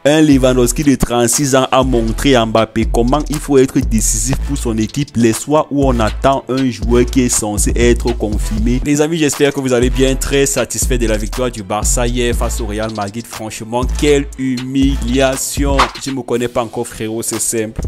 Un Lewandowski de 36 ans a montré à Mbappé comment il faut être décisif pour son équipe les soirs où on attend un joueur qui est censé être confirmé. Les amis, j'espère que vous allez bien, très satisfait de la victoire du Barça hier face au Real Madrid. Franchement, quelle humiliation. Je ne me connais pas encore, frérot, c'est simple.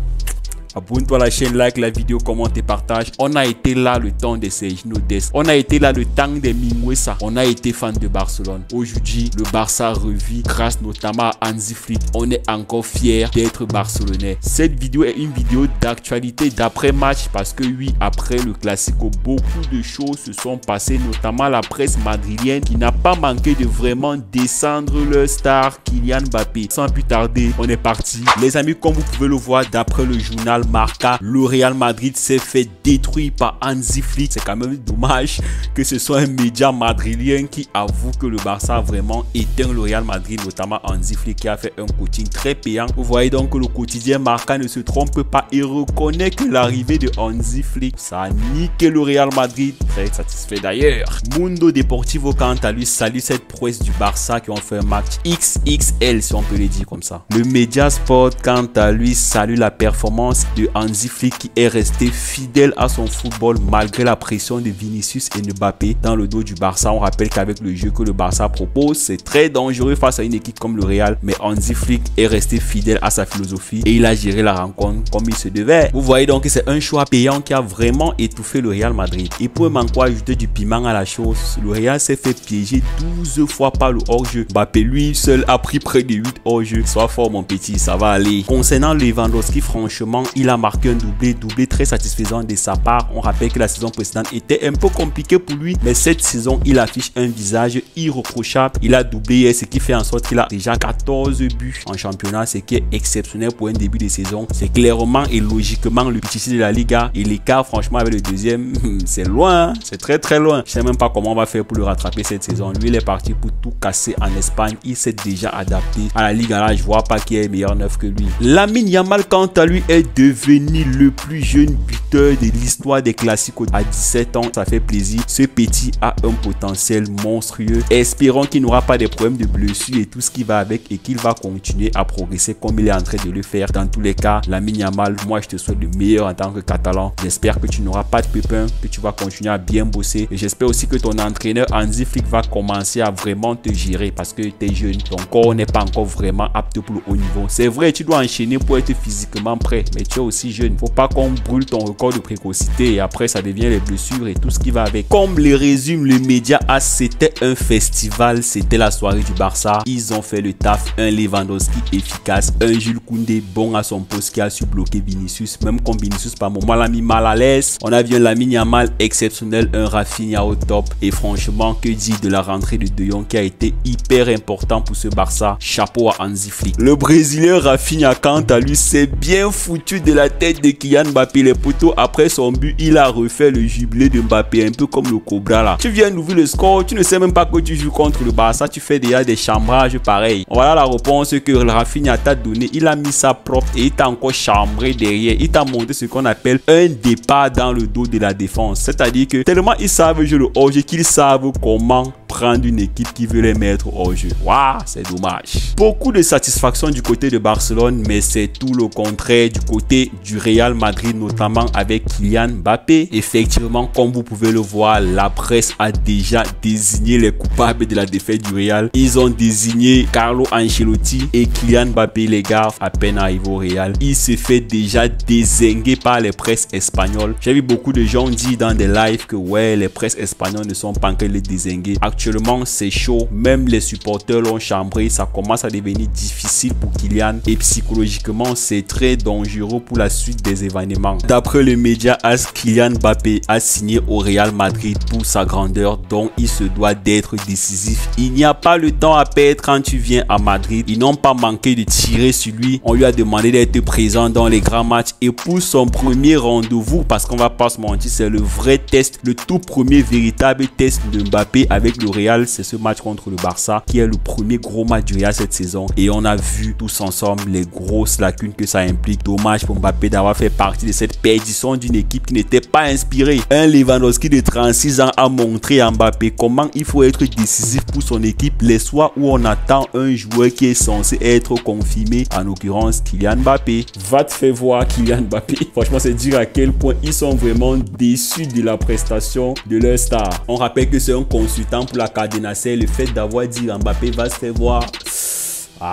Abonne-toi à la chaîne, like la vidéo, commente et partage. On a été là le temps de Sergio Dest. On a été là le temps de Mingueza. On a été fan de Barcelone. Aujourd'hui, le Barça revit grâce notamment à Hansi Flick. On est encore fiers d'être barcelonais. Cette vidéo est une vidéo d'actualité d'après-match parce que oui, après le Classico, beaucoup de choses se sont passées, notamment la presse madrilienne qui n'a pas manqué de vraiment descendre leur star Kylian Mbappé. Sans plus tarder, on est parti. Les amis, comme vous pouvez le voir d'après le journal Marca, le Real Madrid s'est fait détruire par Hansi Flick. C'est quand même dommage que ce soit un média madrilien qui avoue que le Barça a vraiment éteint le Real Madrid, notamment Hansi Flick qui a fait un coaching très payant. Vous voyez donc que le quotidien Marca ne se trompe pas et reconnaît que l'arrivée de Hansi Flick, ça a niqué le Real Madrid. Très satisfait d'ailleurs. Mundo Deportivo quant à lui salue cette prouesse du Barça qui ont fait un match XXL si on peut le dire comme ça. Le Media Sport quant à lui salue la performance de Hansi Flick qui est resté fidèle à son football malgré la pression de Vinicius et Mbappé dans le dos du Barça. On rappelle qu'avec le jeu que le Barça propose, c'est très dangereux face à une équipe comme le Real, mais Hansi Flick est resté fidèle à sa philosophie et il a géré la rencontre comme il se devait. Vous voyez donc que c'est un choix payant qui a vraiment étouffé le Real Madrid. Et pour encore ajouter du piment à la chose, le Real s'est fait piéger 12 fois par le hors-jeu. Mbappé lui seul a pris près de 8 hors-jeu. Sois fort mon petit, ça va aller. Concernant Lewandowski, franchement, il a marqué un doublé très satisfaisant de sa part. On rappelle que la saison précédente était un peu compliquée pour lui, mais cette saison, il affiche un visage irréprochable. Il a doublé, ce qui fait en sorte qu'il a déjà 14 buts en championnat, ce qui est exceptionnel pour un début de saison. C'est clairement et logiquement le petit de la Liga et l'écart franchement avec le deuxième, c'est loin, c'est très loin. Je sais même pas comment on va faire pour le rattraper cette saison. Lui, il est parti pour tout casser en Espagne. Il s'est déjà adapté à la Liga. Là, je vois pas qui est meilleur neuf que lui. Lamine Yamal, quant à lui, est devenu le plus jeune buteur de l'histoire des Classicos à 17 ans. Ça fait plaisir. Ce petit a un potentiel monstrueux. Espérons qu'il n'aura pas des problèmes de blessures et tout ce qui va avec et qu'il va continuer à progresser comme il est en train de le faire. Dans tous les cas, Lamine Yamal, moi je te souhaite le meilleur en tant que Catalan. J'espère que tu n'auras pas de pépins, que tu vas continuer à bien bosser. Et j'espère aussi que ton entraîneur Hansi Flick va commencer à vraiment te gérer parce que tu es jeune. Ton corps n'est pas encore vraiment apte pour le haut niveau. C'est vrai, tu dois enchaîner pour être physiquement prêt, mais tu es aussi jeune. Faut pas qu'on brûle ton record de précocité et après ça devient les blessures et tout ce qui va avec. Comme les résume le média A, c'était un festival, c'était la soirée du Barça. Ils ont fait le taf, un Lewandowski efficace, un Jules Koundé bon à son poste qui a su bloquer Vinicius, même quand Vinicius par moment l'a mis mal à l'aise. On a vu un Lamine Yamal exceptionnel, un Rafinha au top et franchement que dire de la rentrée de De Jong qui a été hyper important pour ce Barça. Chapeau à Hansi Flick. Le Brésilien Rafinha quant à lui s'est bien foutu de la tête de Kylian Mbappé. Les poteaux après son but, il a refait le jubilé de Mbappé un peu comme le Cobra là. Tu viens d'ouvrir le score, tu ne sais même pas que tu joues contre le Barça, tu fais déjà des chambrages pareils. Voilà la réponse que Rafinha t'a donné. Il a mis ça propre et il t'a encore chambré derrière. Il t'a montré ce qu'on appelle un départ dans le dos de la défense. C'est-à-dire que tellement ils savent jouer le hors-jeu qu'ils savent comment prendre une équipe qui veut les mettre hors jeu. Waouh, c'est dommage. Beaucoup de satisfaction du côté de Barcelone, mais c'est tout le contraire du côté du Real Madrid, notamment avec Kylian Mbappé. Effectivement, comme vous pouvez le voir, la presse a déjà désigné les coupables de la défaite du Real. Ils ont désigné Carlo Ancelotti et Kylian Mbappé, les gars, à peine arrivé au Real. Il se fait déjà dézinguer par les presses espagnoles. J'ai vu beaucoup de gens dire dans des lives que ouais, les presses espagnoles ne sont pas que les dézinguer. Actuellement, c'est chaud. Même les supporters l'ont chambré. Ça commence à devenir difficile pour Kylian. Et psychologiquement, c'est très dangereux pour la suite des événements. D'après le média AS, Kylian Mbappé a signé au Real Madrid pour sa grandeur, dont il se doit d'être décisif. Il n'y a pas le temps à perdre quand tu viens à Madrid. Ils n'ont pas manqué de tirer sur lui. On lui a demandé d'être présent dans les grands matchs. Et pour son premier rendez-vous, parce qu'on va pas se mentir, c'est le vrai test, le tout premier véritable test de Mbappé avec le le Real, c'est ce match contre le Barça qui est le premier gros match du Real cette saison. Et on a vu tous ensemble les grosses lacunes que ça implique. Dommage pour Mbappé d'avoir fait partie de cette perdition d'une équipe qui n'était pas inspirée. Un Lewandowski de 36 ans a montré à Mbappé comment il faut être décisif pour son équipe les soirs où on attend un joueur qui est censé être confirmé, en l'occurrence Kylian Mbappé. Va te faire voir Kylian Mbappé. Franchement, c'est dire à quel point ils sont vraiment déçus de la prestation de leur star. On rappelle que c'est un consultant pour la Cadenacel. Le fait d'avoir dit à Mbappé va se faire voir,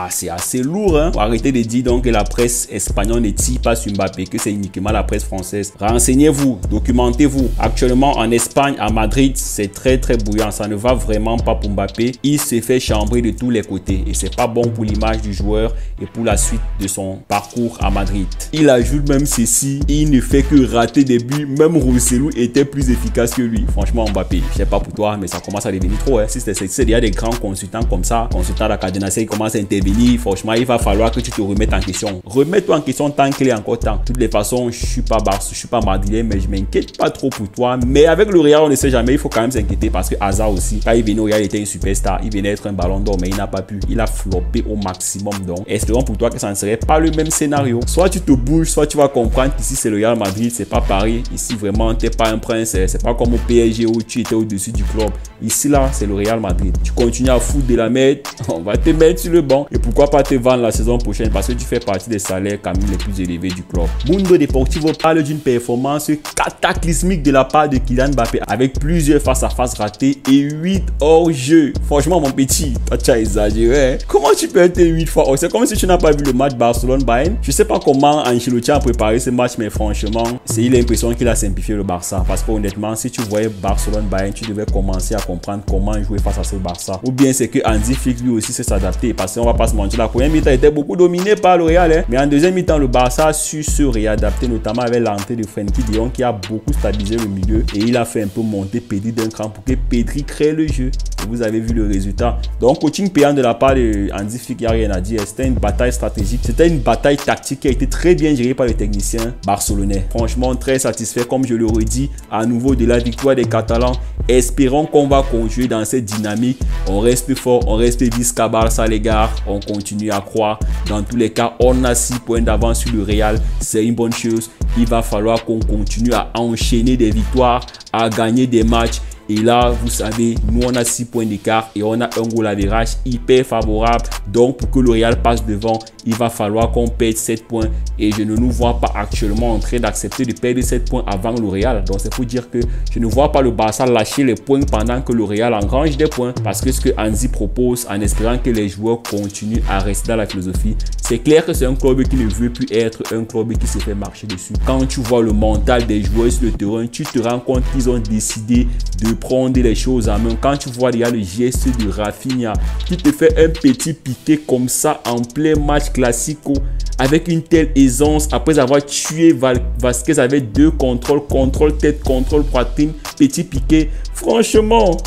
c'est assez lourd, hein. Arrêtez de dire donc que la presse espagnole ne tire pas sur Mbappé, que c'est uniquement la presse française. Renseignez-vous, documentez-vous. Actuellement en Espagne, à Madrid, c'est très bouillant. Ça ne va vraiment pas pour Mbappé. Il se fait chambrer de tous les côtés et c'est pas bon pour l'image du joueur et pour la suite de son parcours à Madrid. Il ajoute même ceci, il ne fait que rater des buts. Même Rosselló était plus efficace que lui. Franchement, Mbappé, je sais pas pour toi, mais ça commence à devenir trop, hein. Si c'est déjà des grands consultants comme ça, consultants de la Cadenacel, ils commencent à intervenir. Franchement, il va falloir que tu te remettes en question. Remets-toi en question tant qu'il est encore temps. De toutes les façons, je suis pas Barça, je suis pas madrilène, mais je m'inquiète pas trop pour toi. Mais avec le Real, on ne sait jamais. Il faut quand même s'inquiéter parce que Hazard aussi, quand il venait au Real, il était une superstar. Il venait être un ballon d'or, mais il n'a pas pu. Il a floppé au maximum. Donc, espérons pour toi que ça ne serait pas le même scénario. Soit tu te bouges, soit tu vas comprendre qu'ici c'est le Real Madrid, c'est pas Paris. Ici vraiment, t'es pas un prince. C'est pas comme au PSG où tu étais au-dessus du club. Ici là, c'est le Real Madrid. Tu continues à foutre de la merde, on va te mettre sur le banc. Et pourquoi pas te vendre la saison prochaine parce que tu fais partie des salaires quand même les plus élevés du club. Mundo Deportivo parle d'une performance cataclysmique de la part de Kylian Mbappé avec plusieurs face-à-face ratés et 8 hors-jeu. Franchement, mon petit, toi tu as exagéré. Hein? Comment tu peux être 8 fois hors? C'est comme si tu n'as pas vu le match Barcelone-Bayern. Je sais pas comment Ancelotti a préparé ce match, mais franchement, il a l'impression qu'il a simplifié le Barça. Parce que honnêtement, si tu voyais Barcelone-Bayern, tu devais commencer à comprendre comment jouer face à ce Barça. Ou bien c'est que Hansi Flick lui aussi sait s'adapter parce qu'on va pas se mentir, la première mi-temps était beaucoup dominé par le Real, hein. Mais en deuxième mi-temps, le Barça a su se réadapter, notamment avec l'entrée de Frenkie de Jong qui a beaucoup stabilisé le milieu et il a fait un peu monter Pedri d'un cran pour que Pedri crée le jeu. Et vous avez vu le résultat. Donc, coaching payant de la part de Hansi Flick, il n'y a rien à dire. C'était une bataille stratégique, c'était une bataille tactique qui a été très bien gérée par les techniciens barcelonais. Franchement, très satisfait, comme je le redis, à nouveau de la victoire des Catalans. Espérons qu'on va continuer dans cette dynamique. On reste fort, on reste Visca Barça les gars. On continue à croire. Dans tous les cas, on a 6 points d'avance sur le Real. C'est une bonne chose. Il va falloir qu'on continue à enchaîner des victoires, à gagner des matchs. Et là, vous savez, nous on a 6 points d'écart et on a un goal average hyper favorable. Donc pour que le Real passe devant, il va falloir qu'on perde 7 points. Et je ne nous vois pas actuellement en train d'accepter de perdre 7 points avant le Real. Donc c'est pour dire que je ne vois pas le Barça lâcher les points pendant que le Real engrange des points. Parce que ce que Hansi propose, en espérant que les joueurs continuent à rester dans la philosophie, c'est clair que c'est un club qui ne veut plus être un club qui se fait marcher dessus. Quand tu vois le mental des joueurs sur le terrain, tu te rends compte qu'ils ont décidé de prendre les choses en main. Quand tu vois il y a le geste de Rafinha qui te fait un petit piqué comme ça en plein match classico avec une telle aisance après avoir tué Vasquez avec 2 contrôles, contrôle tête, contrôle poitrine, petit piqué. Franchement,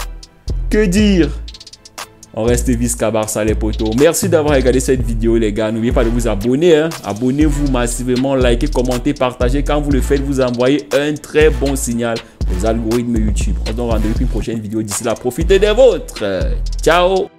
que dire? On reste Visca Barça les potos. Merci d'avoir regardé cette vidéo les gars. N'oubliez pas de vous abonner. Hein. Abonnez-vous massivement, likez, commentez, partagez. Quand vous le faites, vous envoyez un très bon signal aux algorithmes YouTube. On se donne rendez-vous pour une prochaine vidéo. D'ici là, profitez des vôtres. Ciao.